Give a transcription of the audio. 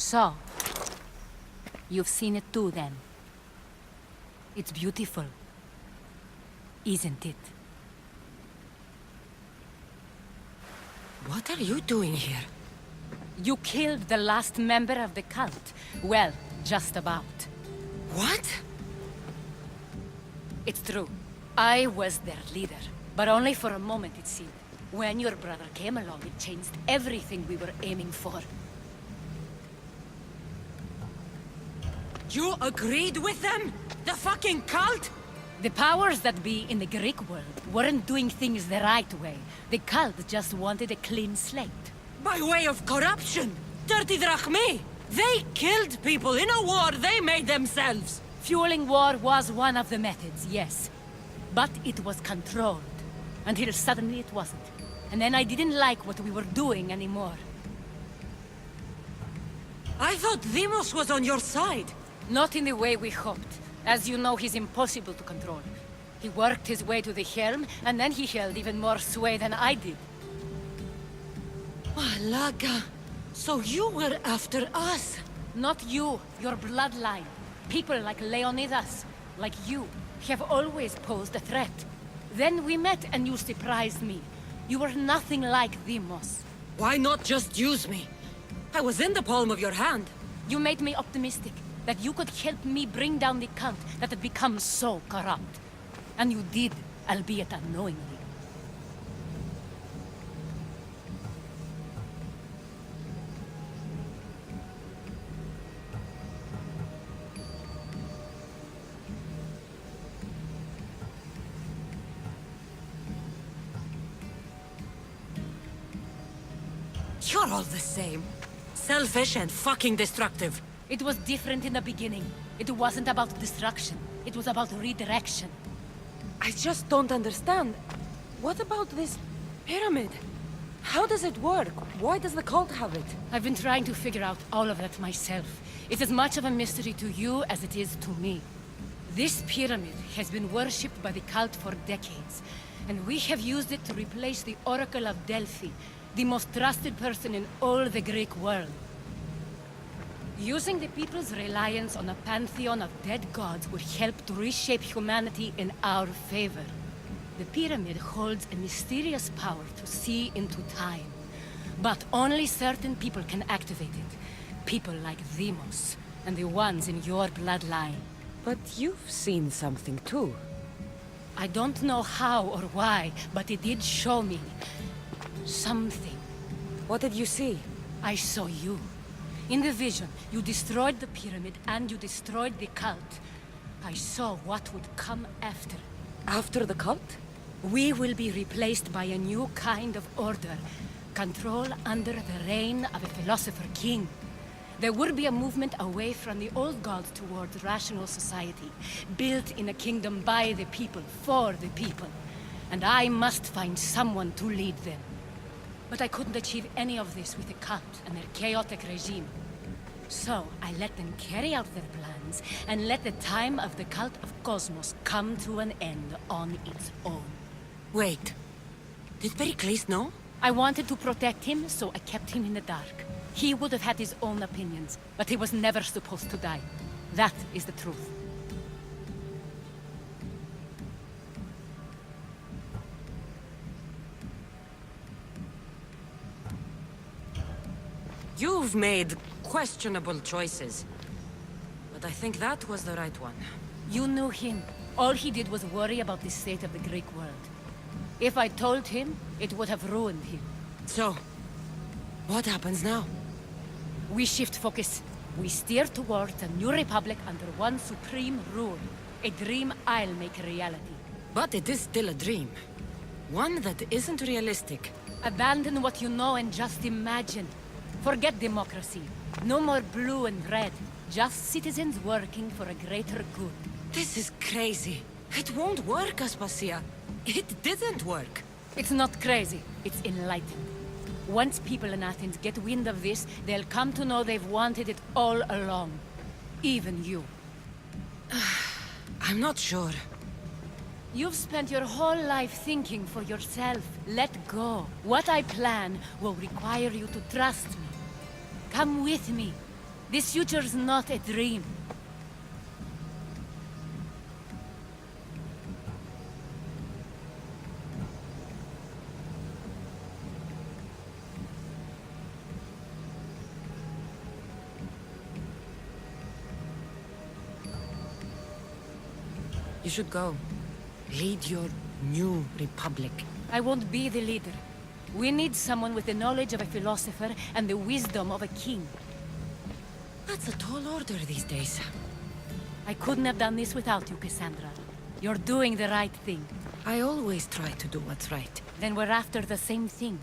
So, you've seen it too, then. It's beautiful, isn't it? What are you doing here? You killed the last member of the cult. Well, just about. What? It's true. I was their leader, but only for a moment, it seemed. When your brother came along, it changed everything we were aiming for. You agreed with them? The fucking cult? The powers that be in the Greek world weren't doing things the right way. The cult just wanted a clean slate. By way of corruption! Dirty drachmae! They killed people in a war they made themselves! Fueling war was one of the methods, yes. But it was controlled. Until suddenly it wasn't. And then I didn't like what we were doing anymore. I thought Demos was on your side. Not in the way we hoped. As you know, he's impossible to control. He worked his way to the helm, and then he held even more sway than I did. Malaga. So you were after us? Not you, your bloodline. People like Leonidas, like you, have always posed a threat. Then we met and you surprised me. You were nothing like Demos. Why not just use me? I was in the palm of your hand. You made me optimistic that you could help me bring down the cult that had become so corrupt. And you did, albeit unknowingly. You're all the same. Selfish and fucking destructive. It was different in the beginning. It wasn't about destruction. It was about redirection. I just don't understand. What about this pyramid? How does it work? Why does the cult have it? I've been trying to figure out all of that myself. It's as much of a mystery to you as it is to me. This pyramid has been worshipped by the cult for decades, and we have used it to replace the Oracle of Delphi, the most trusted person in all the Greek world. Using the people's reliance on a pantheon of dead gods would help to reshape humanity in our favor. The pyramid holds a mysterious power to see into time. But only certain people can activate it. People like Demos, and the ones in your bloodline. But you've seen something too. I don't know how or why, but it did show me something. What did you see? I saw you. In the vision, you destroyed the pyramid and you destroyed the cult. I saw what would come after. After the cult? We will be replaced by a new kind of order. Control under the reign of a philosopher king. There will be a movement away from the old gods towards rational society, built in a kingdom by the people, for the people. And I must find someone to lead them. But I couldn't achieve any of this with the cult and their chaotic regime. So I let them carry out their plans, and let the time of the cult of Cosmos come to an end on its own. Wait. Did Pericles know? I wanted to protect him, so I kept him in the dark. He would have had his own opinions, but he was never supposed to die. That is the truth. You've made questionable choices. But I think that was the right one. You knew him. All he did was worry about the state of the Greek world. If I told him, it would have ruined him. So, what happens now? We shift focus. We steer towards a new republic under one supreme rule. A dream I'll make a reality. But it is still a dream. One that isn't realistic. Abandon what you know and just imagine. Forget democracy. No more blue and red. Just citizens working for a greater good. This is crazy. It won't work, Aspasia. It didn't work. It's not crazy. It's enlightened. Once people in Athens get wind of this, they'll come to know they've wanted it all along. Even you. I'm not sure. You've spent your whole life thinking for yourself. Let go. What I plan will require you to trust me. Come with me. This future's not a dream. You should go. Lead your new republic. I won't be the leader. We need someone with the knowledge of a philosopher and the wisdom of a king. That's a tall order these days. I couldn't have done this without you, Cassandra. You're doing the right thing. I always try to do what's right. Then we're after the same thing.